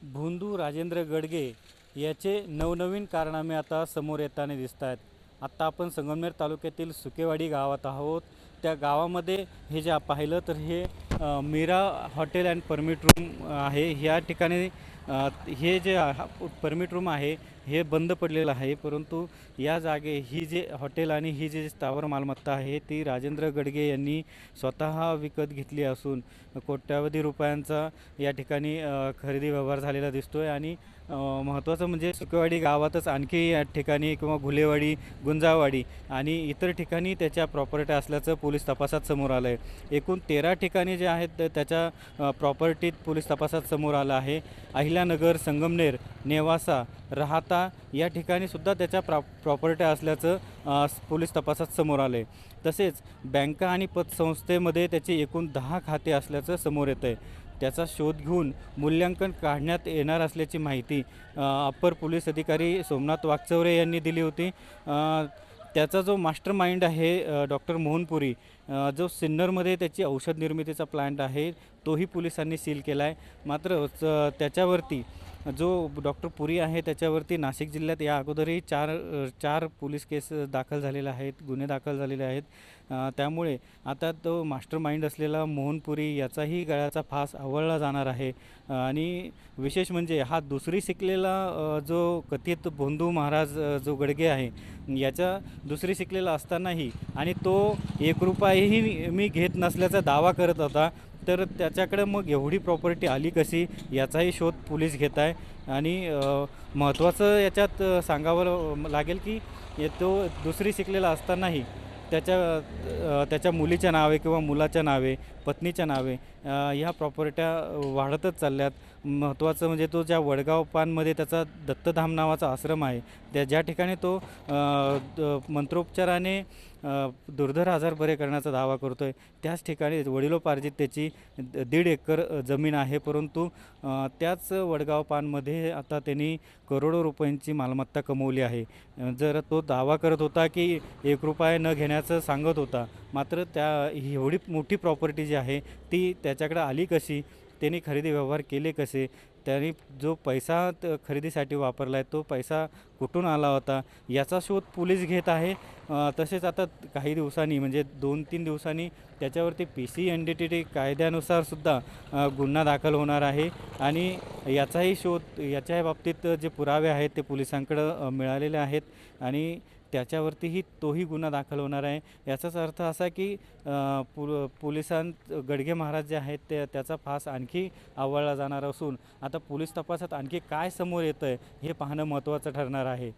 भोंदू राजेंद्र गडगे याचे नवनवीन कारनामे आता समोर येताना दिसत आहेत. आत्ता आपण संगमनेर तालुक्यातील सुकेवाडी गावात आहोत. त्या गावामध्ये हे जे पाहिलं तर हे Meera hotel and permit room आहे. ह्या ठिकाणी हे जे परमिट रूम आहे हे बंद पडलेलं आहे, परंतु या जागे ही जे हॉटेल आणि ही जी स्थावर मालमत्ता आहे ती राजेंद्र गडगे यांनी स्वतः विकत घेतली असून कोट्यावधी रुपयांचा या ठिकाणी खरेदी व्यवहार झालेला दिसतोय. आणि महत्त्वाचं म्हणजे सुकेवाडी गावातच आणखी या ठिकाणी किंवा घुलेवाडी, गुंजावाडी आणि इतर ठिकाणी त्याच्या प्रॉपर्टी असल्याचं पोलीस तपासात समोर आलं आहे. एकूण 13 ठिकाणी जे आहेत त्याच्या प्रॉपर्टीत पोलीस तपासात समोर आलं आहे. अहिल्यानगर, संगमनेर, नेवासा, राहाता या ठिकाणी सुद्धा त्याच्या प्रॉपर्टी असल्याचं पोलीस तपासात समोर आलं आहे. तसेच बँका आणि पतसंस्थेमध्ये त्याचे एकूण 10 खाते असल्याचं समोर येतं आहे. त्याचा शोध घेऊन मूल्यांकन काढण्यात येणार असल्याची माहिती अप्पर पोलीस अधिकारी सोमनाथ वागचौरे यांनी दिली होती. त्याचा जो मास्टर माइंड आहे डॉक्टर मोहनपुरी, जो सिन्नरमध्ये त्याची औषध निर्मितीचा प्लांट आहे तोही पोलिसांनी सील केला आहे. मात्र त्याच्यावरती जो डॉक्टर पुरी आहे त्याच्यावरती नाशिक जिल्ह्यात या अगोदरही चार पोलीस केस दाखल झालेले आहेत, गुन्हे दाखल झालेले आहेत. त्यामुळे आता तो मास्टर माइंड असलेला मोहनपुरी याचाही गळ्याचा फास आवळला जाणार आहे. आणि विशेष म्हणजे हा दुसरी शिकलेला जो कथित भोंदू महाराज जो गडगे आहे याचा दुसरी शिकलेला असतानाही आणि तो 1 रुपयाही मी घेत नसल्याचा दावा करत होता, तर त्याच्याकडे मग एवढी प्रॉपर्टी आली कशी याचाही शोध पोलीस घेत आहे. आणि महत्त्वाचं याच्यात सांगावं लागेल की तो दुसरी शिकलेला असतानाही त्याच्या मुलीच्या नावे किंवा मुलाच्या नावे, पत्नीच्या नावे ह्या प्रॉपर्ट्या वाढतच चालल्यात. महत्त्वाचं म्हणजे तो ज्या वडगाव पानमध्ये त्याचा दत्तधाम नावाचा आश्रम आहे, ज्या ठिकाणी तो मंत्रोपचाराने दुर्धर आजार बरे करण्याचा दावा करतो आहे, त्याच ठिकाणी वडिलोपार्जित त्याची 1.5 एकर जमीन आहे. परंतु त्याच वडगाव पानमध्ये आता त्यांनी करोडो रुपयांची मालमत्ता कमवली आहे. जर तो दावा करत होता की 1 रुपया न घेण्याचं सांगत होता, मात्र एवढी मोठी प्रॉपर्टी जी आहे ती त्याच्याकडे आली कशी, त्यांनी खरेदी व्यवहार केले कसे, त्यांनी जो पैसा खरेदीसाठी वापरला आहे तो पैसा कुठून आला होता याचा शोध पोलीस घेत आहे. तसेच आता काही दिवसांनी म्हणजे 2-3 दिवसांनी त्याच्यावरती PC-NDT कायद्यानुसार सुद्धा गुन्हा दाखल होणार आहे. आणि याचाही शोध याच्या बाबतीत जे पुरावे आहेत ते पोलिसांकडं मिळालेले आहेत आणि त्याच्यावरतीही तोही गुन्हा दाखल होणार आहे. याचाच अर्थ असा की पोलिसांत गडगे महाराज जे आहेत त्याचा फास आणखी आवळला जाणार असून आता पोलीस तपासात आणखी काय समोर येतं आहे हे पाहणं महत्त्वाचं ठरणार आहे.